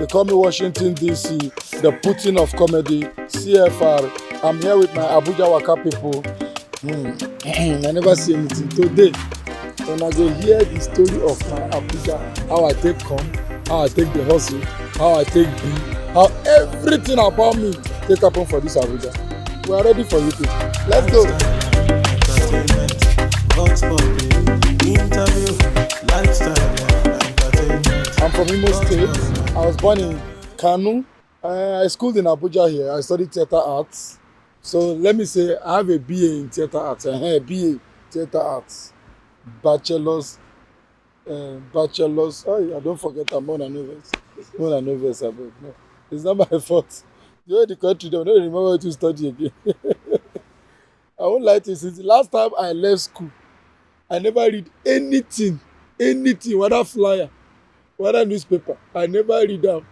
They call me Washington DC, the Putin of comedy, CFR. I'm here with my Abuja Waka people. I never see anything today. When I go hear the story of my Abuja, how I take come, how I take the hustle, how I take be, how everything about me take happen for this Abuja. We are ready for you people. Let's go. I'm from Imo State. I was born in Kanu. I schooled in Abuja here. I studied theatre arts. So let me say I have a BA in theatre arts. BA theatre arts. Bachelor's. Oh, I don't forget I'm more than novice. More than novice, I beg. No, it's not my fault. The way the country don't remember to study again. I won't lie to you. Since the last time I left school, I never read anything, whether flyer, whether newspaper. I never read them.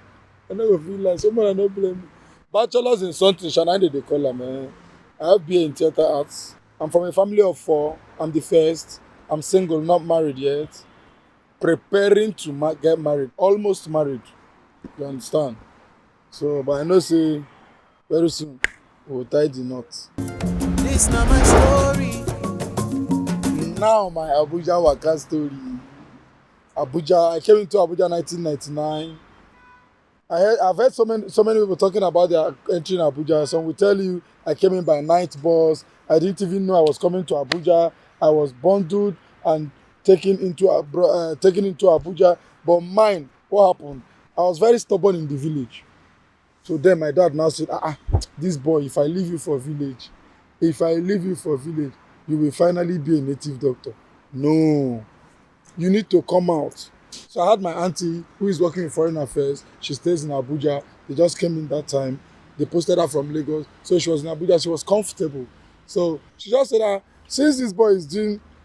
I never feel like someone don't blame me. Bachelor's in something, Shanande they call them, man. I have BA in theatre arts. I'm from a family of 4. I'm the first. I'm single, not married yet. Preparing to get married, almost married. You understand? So, but I know say very soon we'll tie the knot. This not my story. Now my Abuja Waka story. Abuja, I came into Abuja 1999. I've heard so many people talking about their entry in Abuja. Some will tell you I came in by night bus. I didn't even know I was coming to Abuja. I was bundled and taken into Abuja. But mine, what happened? I was very stubborn in the village. So then my dad now said, this boy, if I leave you for village, you will finally be a native doctor. No, you need to come out. So I had my auntie who is working in foreign affairs. She stays in Abuja. They just came in that time. They posted her from Lagos. So she was in Abuja. She was comfortable. So she just said, since this boy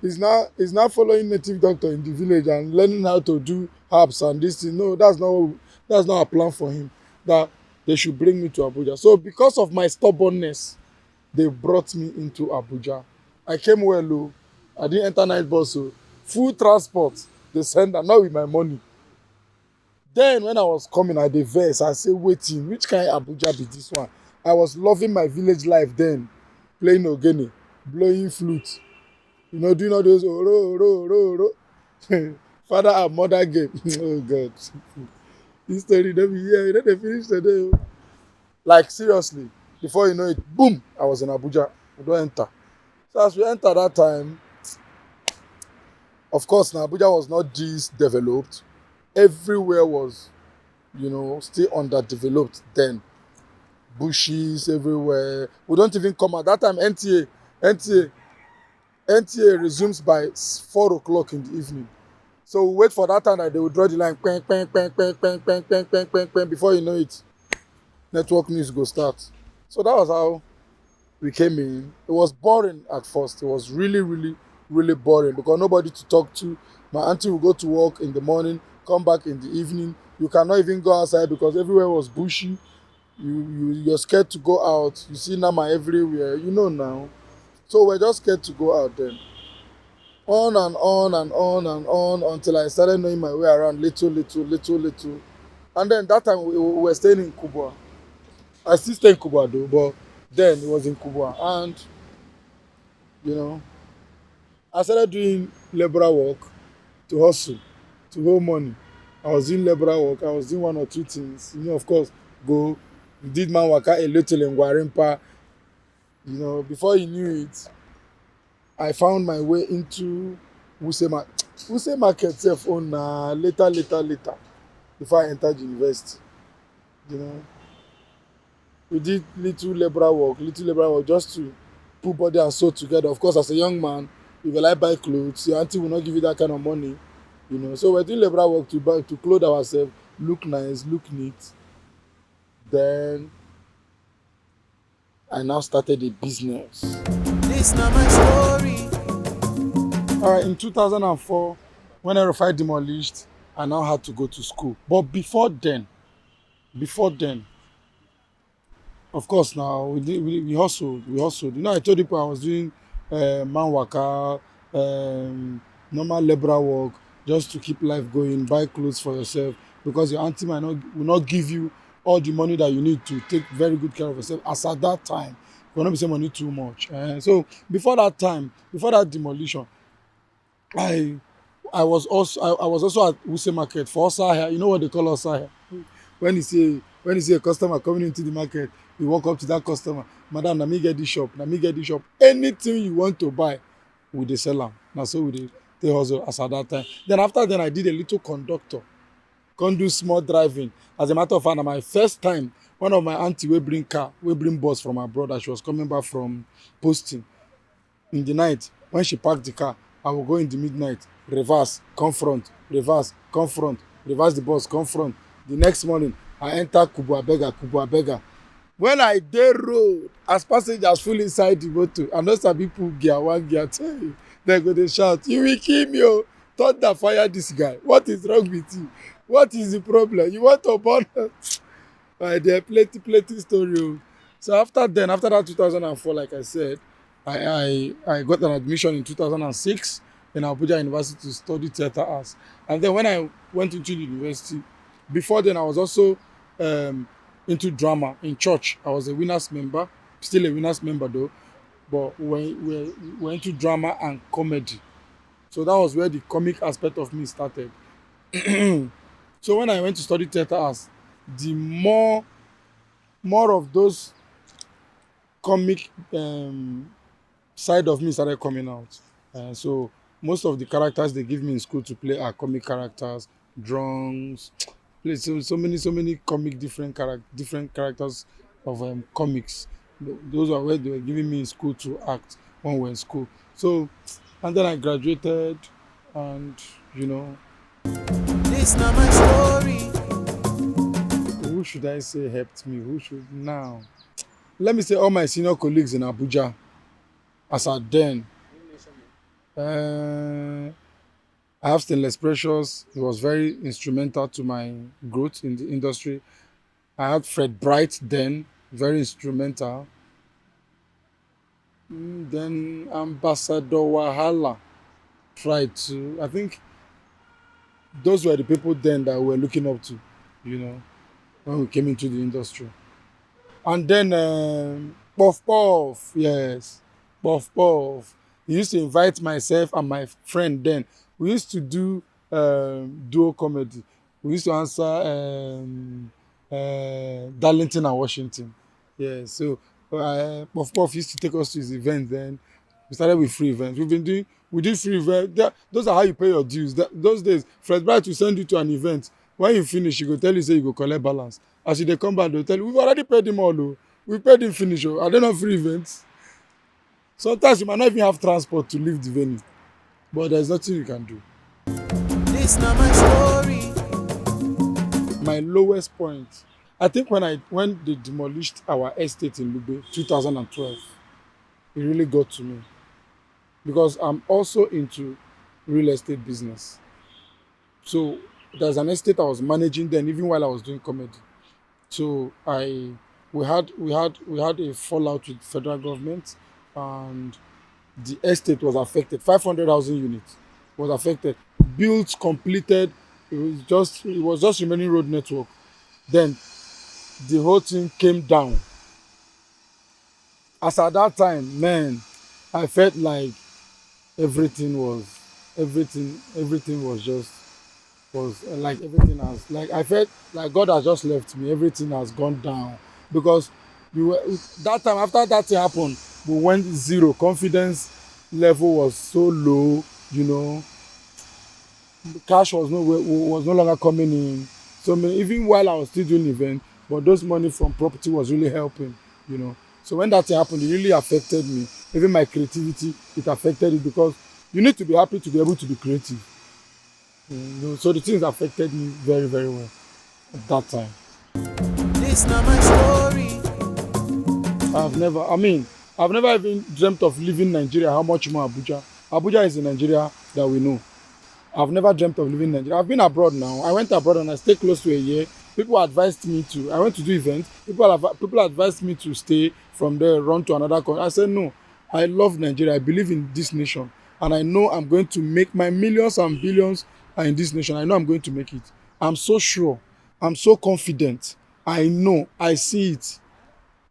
is now following native doctor in the village and learning how to do herbs and this thing. No, that's not a plan for him. That they should bring me to Abuja. So because of my stubbornness, they brought me into Abuja. I came well low. I didn't enter night bus. So full transport, they send them, not with my money. Then when I was coming at the verse, I say, waiting, which kind of Abuja be this one? I was loving my village life then. Playing ogene, blowing flute. You know, doing all those oro. Father and mother game. Oh God. This story don't be here. You know they finish today. Like seriously, before you know it, boom, I was in Abuja. We don't enter. So as we enter that time, of course, now Abuja was not this developed. Everywhere was, still underdeveloped then. Bushes everywhere. We don't even come at that time. NTA resumes by 4 o'clock in the evening. So we wait for that time that they will draw the line, before you know it, network news go start. So that was how we came in. It was boring at first. It was really, really, really boring because nobody to talk to. My auntie will go to work in the morning, come back in the evening. You cannot even go outside because everywhere was bushy. You're scared to go out. You see Nama everywhere. You know now. So we're just scared to go out then. On and on until I started knowing my way around little. And then that time we were staying in Kubwa. I still stay in Kubwa though, but then it was in Kubwa. And, I started doing labourer work to hustle, to hold money. I was doing labourer work. I was doing 1 or 2 things. Of course, we did man waka a little in Gwarimpa. Before you knew it, I found my way into Wuse Market self on later. Before I entered university. We did little labourer work just to put body and soul together. Of course, as a young man, you will like buy clothes. Your auntie will not give you that kind of money. So we're doing labourer work to clothe ourselves, look nice, look neat. Then I now started a business. This not my story. All right, in 2004, when Erufai demolished, I now had to go to school. But before then, of course, now we hustled. I told people I was doing man waka, normal labourer work, just to keep life going, buy clothes for yourself. because your auntie will not give you all the money that you need to take very good care of yourself as at that time. You will not be saying money too much. So before that time, before that demolition, I I was also at Wuse Market for Osahia. You know what they call Osahia? When you see a customer coming into the market, you walk up to that customer, madam, na me get this shop, na me get this shop. Anything you want to buy, we dey sell am. Na so we dey take hustle as at that time. Then after then, I did a little conductor, come do small driving. As a matter of fact, na my first time, one of my aunty wey bring bus from abroad as she was coming back from posting. In the night, when she park the car, I will go in the midnight, reverse, come front, reverse, come front, reverse the bus, come front. The next morning, I enter Kubu Abega. When I dey road, as passengers full inside the motor, I no sabi put gear one, gear two. Dem go dey shout, "You will kill me o! Thunder fire this guy. What is wrong with you? What is the problem? You want to burn?" There plenty story o. So after then, after that 2004, like I said, I got an admission in 2006 in Abuja University to study theatre arts. And then when I went into the university, before then I was also into drama in church. I was a winners member, still a winners member though, but we're into drama and comedy. So that was where the comic aspect of me started. So when I went to study theatre arts, the more of those comic side of me started coming out. So most of the characters they give me in school to play are comic characters, drums, play so many comic different characters of comics. Those are where they were giving me in school to act when we were in school. So and then I graduated, and you know, This not my story. who should I say helped me? Who should now? Let me say all my senior colleagues in Abuja as at then. I have Stainless Precious. He was very instrumental to my growth in the industry. I had Fred Bright then, very instrumental. Then Ambassador Wahala tried to. I think those were the people then that we were looking up to, you know, when we came into the industry. And then Puff Puff, yes, Puff Puff. He used to invite myself and my friend then. We used to do duo comedy. We used to answer Darlington and Washington. Yeah, so Puff Puff used to take us to his event then. We started with free events. We did free events. Those are how you pay your dues. Those days, Fred Bright will send you to an event. When you finish, he go tell you say you go collect balance. As you dey come back, they'll tell you, we've already paid him all o. We paid him finish o. Are they not free events? Sometimes you might not even have transport to leave the venue, but there's nothing you can do. This not my story. My lowest point, I think when they demolished our estate in Lugbe 2012, it really got to me because I'm also into real estate business. So there's an estate I was managing then, even while I was doing comedy. So we had a fallout with federal government, and the estate was affected. 500 housing units was affected. Built, completed. It was just remaining road network. Then the whole thing came down. As at that time, man, I felt like everything was just was like everything has like I felt like God has just left me. Everything has gone down because we were that time after that thing happened, we went zero. Confidence level was so low, you know. Cash was no longer coming in. So even while I was still doing event, but those money from property was really helping, you know. So when that thing happened, it really affected me. Even my creativity, it affected it because you need to be happy to be able to be creative. You know, so the things affected me very, very well at that time. This not my story. I've never even dreamt of leaving Nigeria, how much more Abuja. Abuja is the Nigeria that we know. I've never dreamt of leaving Nigeria. I've been abroad now. I went abroad and I stayed close to a year. People advised me to, I went to do events. People advised me to stay from there, run to another country. I said, no, I love Nigeria. I believe in this nation. And I know I'm going to make my millions and billions are in this nation. I know I'm going to make it. I'm so sure, I'm so confident. I know, I see it.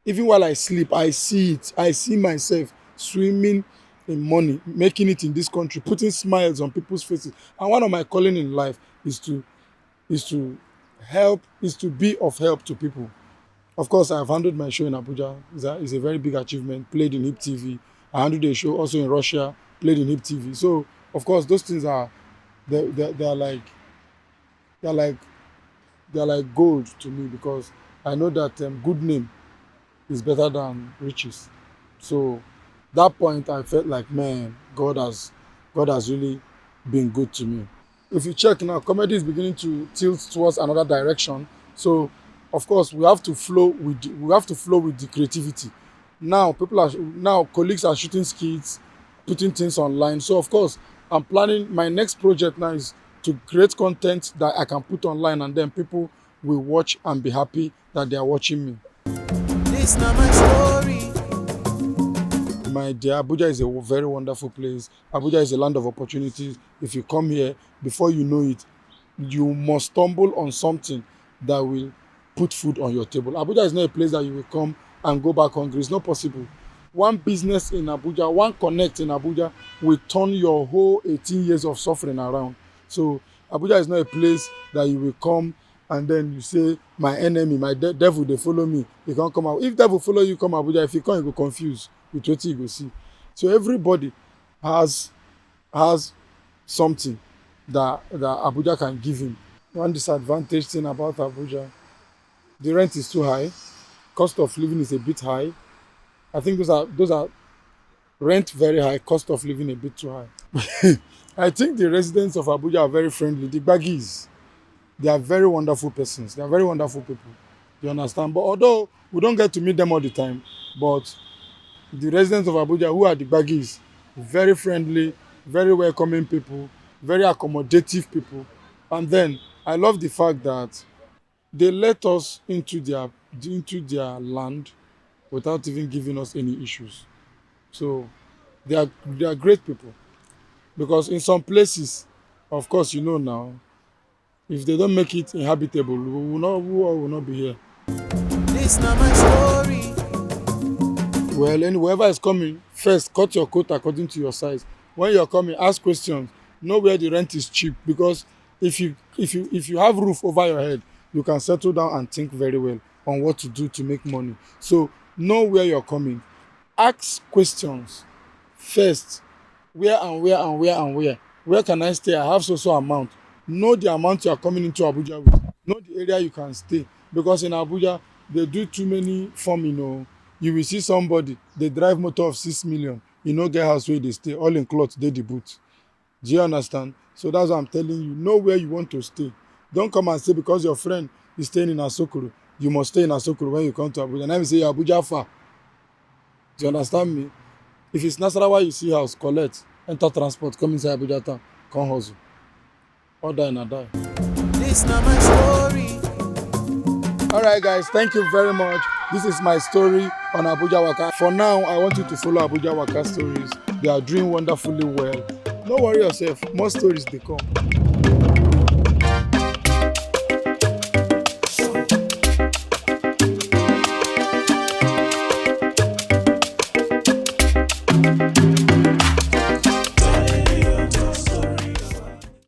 Even while I sleep, I see it. I see myself swimming in money, making it in this country, putting smiles on people's faces. And one of my calling in life is to help, is to be of help to people. Of course, I've handled my show in Abuja. It's a very big achievement. Played in Hip TV. I handled a show also in Russia. Played in Hip TV. So, of course, those things are they're like they're like they're like gold to me because I know that good name is better than riches. So, that point I felt like, man, God has really been good to me. If you check now, comedy is beginning to tilt towards another direction. So, of course, we have to flow with the creativity. Now colleagues are shooting skits, putting things online. So, of course, I'm planning my next project now is to create content that I can put online, and then people will watch and be happy that they are watching me. This not my story. My dear, Abuja is a very wonderful place. Abuja is a land of opportunities. If you come here, before you know it, you must stumble on something that will put food on your table. Abuja is not a place that you will come and go back hungry. It's not possible. One business in Abuja, one connect in Abuja will turn your whole 18 years of suffering around. So Abuja is not a place that you will come and then you say, my enemy, my devil, they follow me. They can't come out. If devil follow you, come Abuja. If you come, you go confused with what you go see. So everybody has something that Abuja can give him. One disadvantage thing about Abuja, the rent is too high. Cost of living is a bit high. I think those are rent very high, cost of living a bit too high. I think the residents of Abuja are very friendly. The Baggis, they are very wonderful persons. They are very wonderful people. You understand? But although we don't get to meet them all the time, but the residents of Abuja who are the Baggis, very friendly, very welcoming people, very accommodative people. And then I love the fact that they let us into their land without even giving us any issues. So they are great people. Because in some places, of course, now, if they don't make it inhabitable, we will not be here. This not my story. Well, whoever is coming, first cut your coat according to your size. When you're coming, ask questions. Know where the rent is cheap, because if you have roof over your head, you can settle down and think very well on what to do to make money. So know where you're coming. Ask questions first. Where and where and where and where? Where can I stay? I have so amount. Know the amount you are coming into Abuja with. Know the area you can stay. Because in Abuja, they do too many farming. You will see somebody, they drive motor of 6 million. You no get house where they stay. All in cloth, they the boot. Do you understand? So that's what I'm telling you. Know where you want to stay. Don't come and say because your friend is staying in Asokoro, you must stay in Asokoro when you come to Abuja. Now you say Abuja far. Do you understand me? If it's Nasarawa, you see house, collect, enter transport, come inside Abuja town, come hustle. Or die and die. This not my story. All right, guys, thank you very much. This is my story on Abuja Waka. For now, I want you to follow Abuja Waka stories. They are doing wonderfully well. Don't worry yourself, more stories they come.